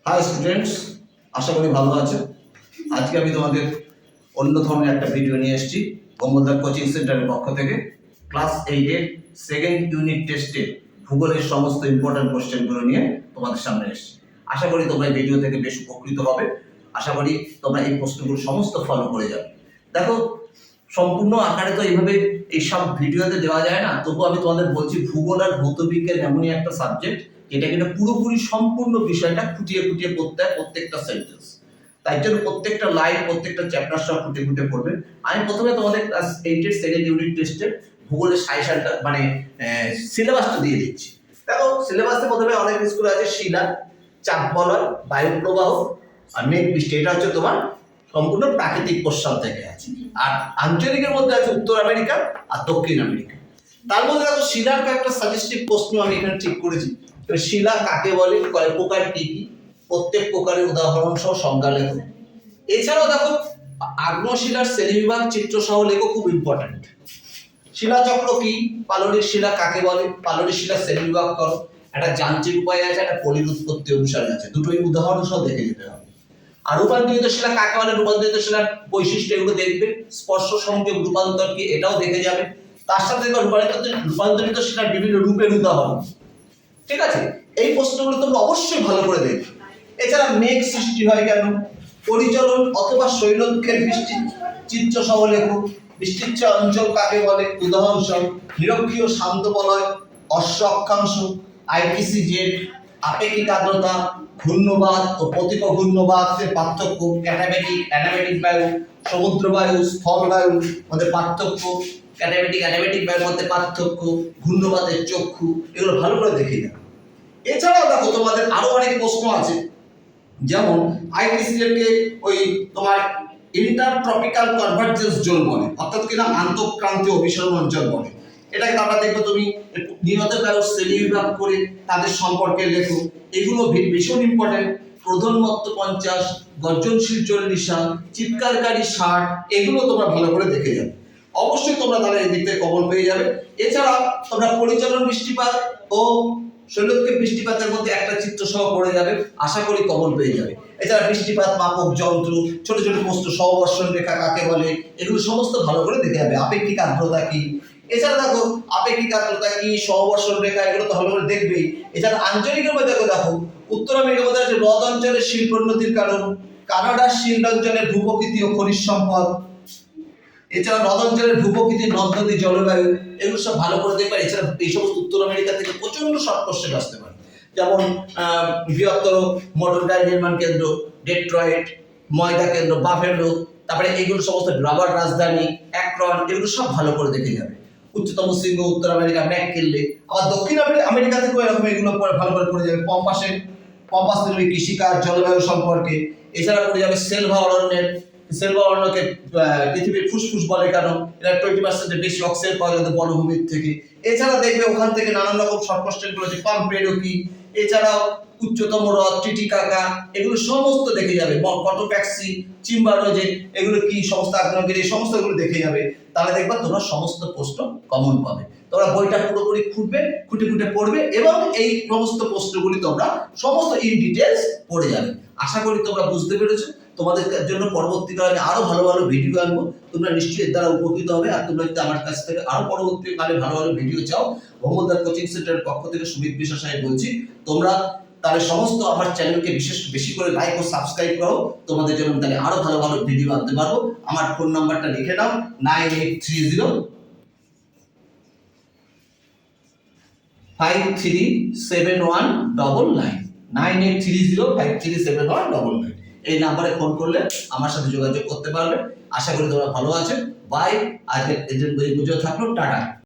High students, আশা করি ভালো আছো। আজকে আমি তোমাদের অন্য ধরনের একটা ভিডিও নিয়ে এসেছি কমলদার কোচিং সেন্টারের পক্ষ থেকে। ক্লাস 8-এর সেকেন্ড ইউনিট টেস্টে ভূগোলের সমস্ত ইম্পর্টেন্ট কোশ্চেনগুলো নিয়ে তোমাদের সামনে এসেছি। আশা করি তোমরা এই ভিডিও থেকে বেশ উপকৃত হবে। আশা করি তোমরা এই প্রশ্নগুলো সমস্ত ফলো করে যাবে। দেখো, সম্পূর্ণ আকারে তো এইভাবে এইসব ভিডিওতে দেওয়া যায় না, তবু আমি তোমাদের বলছি ভূগোল আর ভৌতবিজ্ঞান এমনই একটা সাবজেক্ট যেটা কিনা পুরোপুরি সম্পূর্ণ বিষয়টা খুঁটিয়ে খুঁটিয়ে পড়তে হয়, প্রত্যেকটা সেন্টেন্স। তাই জন্য প্রত্যেকটা লাইন, প্রত্যেকটা চ্যাপ্টার সব খুঁটে খুঁটে পড়বে। আমি প্রথমে তোমাদের ক্লাস 8-এর সেকেন্ড ইউনিট টেস্টের ভূগোলের সাজেশনটা মানে সিলেবাসটা দিয়ে দিচ্ছি। দেখো, সিলেবাসে প্রথমে অনেক স্কুল আছে শিলা, চাপ বলয়, বায়ু প্রবাহ আর মেঘ বৃষ্টি। এটা হচ্ছে তোমার সম্পূর্ণ প্রাকৃতিক প্রস্তাব থেকে আছে। আর আঞ্চলিকের মধ্যে আছে উত্তর আমেরিকা আর দক্ষিণ আমেরিকা। তার মধ্যে দেখো শিলার কয়েকটা সাজেস্টিভ প্রশ্ন আমি এখানে ঠিক করেছি। শিলা কাকে বলে, কয় প্রকার কি কি, প্রত্যেক প্রকারের উদাহরণ সহ সংজ্ঞা লেখো। এছাড়াও দেখো আগ্নেয়শিলার শ্রেণীবিভাগ চিত্র সহ লেখো, খুব ইম্পর্টেন্ট। শিলাচক্র কি, পাললিক শিলা কাকে বলে, পাললিক শিলার শ্রেণীবিভাগ করো। একটা যান্ত্রিক উপায় আছে, একটা পলির উৎপত্তি অনুসারে আছে, দুটোই উদাহরণ সহ দেখে যেতে হবে। আর রূপান্তরিত শিলা কাকে বলে, রূপান্তরিত শিলার বৈশিষ্ট্য এগুলো দেখবে। স্পর্শ সংযোগ রূপান্তর কি, এটাও দেখে যাবে। তার সাথে রূপান্তরিত শিলার বিভিন্ন রূপের উদাহরণ। ঠিক আছে, এই প্রশ্নগুলো তোমরা অবশ্যই ভালো করে দেখবে। এছাড়া মেঘ সৃষ্টি হয় কেন, পরিচলন অথবা শৈলক্ষের বৃষ্টি চিত্র সহ লেখো। বৃষ্টিচ্ছ অঞ্চল কাকে বলে, উদাহরণ সহ। নিরক্ষীয় শান্ত বলয়, অশ্ব অক্ষাংশ, আইপিসি জেড, আপেক্ষিক আর্দ্রতা, ঘূর্ণবাদ ও প্রতিপ ঘূর্ণবাদের পার্থক্য, অ্যানাবেটিক বায়ু, সমুদ্র বায়ু, স্থল বায়ুর মধ্যে পার্থক্য, অ্যানাবেটিক বায়ুর মধ্যে পার্থক্য, ঘূর্ণবাদের চক্ষু, এগুলো ভালো করে দেখে যাবে। এছাড়াও দেখো তোমাদের আরো অনেক প্রশ্ন আছে, যেমন আইপিসিএলকে ওই তোমার ইন্টারট্রপিক্যাল কনভার্জেন্স জোন বলে, অর্থাৎ কিনা আন্তঃক্রান্তীয় অভিসরণ অঞ্চল বলে। এটাকে আমরা দেখবো তুমি নিহত বায়ুর শ্রেণীবিভাগ করে তাদের সম্পর্কে লেখো। এগুলো ভীষণ ইম্পর্টেন্ট। প্রধানমত্ত 50, গর্জনশীল 40, চিৎকারকারী 60, এগুলো তোমরা ভালো করে দেখে যাবে। অবশ্যই তোমরা তাহলে এই দিক থেকে কমন পেয়ে যাবে। এছাড়া তোমরা পরিচালন বৃষ্টিপাত ও শৈলক্ষেপ বৃষ্টিপাতের মধ্যে একটা চিত্র সহ পড়ে যাবে, আশা করি কমন পেয়ে যাবে। এছাড়া বৃষ্টিপাত মাপক যন্ত্র, ছোট ছোট প্রশ্ন, সহবর্ষণ রেখা কাকে বলে, এগুলো সমস্ত ভালো করে দেখে যাবে। আপেক্ষিক আর্দ্রতা কি, এছাড়া দেখো আপেক্ষিক আর্দ্রতা কি, সহবর্ষণ রেখা, এগুলো তো ভালো করে দেখবেই। এছাড়া আঞ্চলিকের মধ্যে দেখো উত্তর আমেরিকার মধ্যে আছে হ্রদ অঞ্চলের শিল্পোন্নতির কারণ, কানাডার শিল্ড অঞ্চলের ভূপ্রকৃতি ও খনিজ সম্পদ। এছাড়া হ্রদ অঞ্চলের ভূপ্রকৃতি, নদ নদী, জলবায়ু, এগুলো সব ভালো করে দেখবে। এছাড়া এই সমস্ত উত্তর আমেরিকা থেকে প্রচন্ড শর্ট কোশ্চেন আসতে পারে, যেমন বৃহত্তর মোটর গাড়ি নির্মাণ কেন্দ্র ডেট্রয়েট, ময়দা কেন্দ্র বাফেলো, তারপরে এগুলো সমস্ত রাবার রাজধানী অ্যাক্রন, এগুলো সব ভালো করে দেখে যাবে। উচ্চতম শৃঙ্গ উত্তর আমেরিকা ম্যাককিনলে। আবার দক্ষিণ আমেরিকা থেকেও এরকম এগুলো ভালো করে পড়ে যাবে। পম্পাস কৃষিকাজ জলবায়ু সম্পর্কে। এছাড়া পড়ে যাবে সেলভা অরণ্যকে পৃথিবীর ফুসফুস বলে কেন, এরা 20% বেশি অক্সিজেন পাওয়া যায় বনভূমির থেকে। এছাড়া দেখবে ওখান থেকে নানান রকম শর্ট কোশ্চেন গুলো আছে, পাম্পেডো কি, এছাড়াও উচ্চতম হ্রদ টিটিকাকা, এগুলো সমস্ত দেখে যাবে। কটোপ্যাক্সি, চিম্বারোজে, এগুলো কি, সমস্ত আগ্নেয়গিরি, সমস্ত এগুলো দেখে যাবে। তাহলে দেখবা তোমরা সমস্ত প্রশ্ন কমন পাবে। তোমরা বইটা পুরোপুরি খুঁটে খুঁটে পড়বে এবং এই সমস্ত প্রশ্নগুলি তোমরা সমস্ত ইন ডিটেলস পড়ে যাবে। আশা করি তোমরা বুঝতে পেরেছো। তোমাদের জন্য পরবর্তীকালে আমি আরো ভালো ভালো ভিডিও আনবো, তোমরা নিশ্চয়ই এর দ্বারা উপকৃত হবে। আর তোমরা যদি আমার কাছ থেকে আরো পরবর্তীকালে ভালো ভালো ভিডিও চাও, ভৌমদার কোচিং সেন্টারের পক্ষ থেকে সুমিত বিশ্বাস সাহেব বলছি, তোমরা তাহলে সমস্ত আমার চ্যানেলকে বেশি করে লাইক ও সাবস্ক্রাইব করো। তোমাদের জন্য তাহলে আরো ভালো ভালো ভিডিও আনতে পারবো। আমার ফোন নাম্বারটা লিখে নাও 9830537199 9830537199। এই নাম্বারে ফোন করলে আমার সাথে যোগাযোগ করতে পারবে। আশা করি তোমরা ভালো আছো। বাই। আজকে এজেন্ট বুঝে থাকলো, টাটা।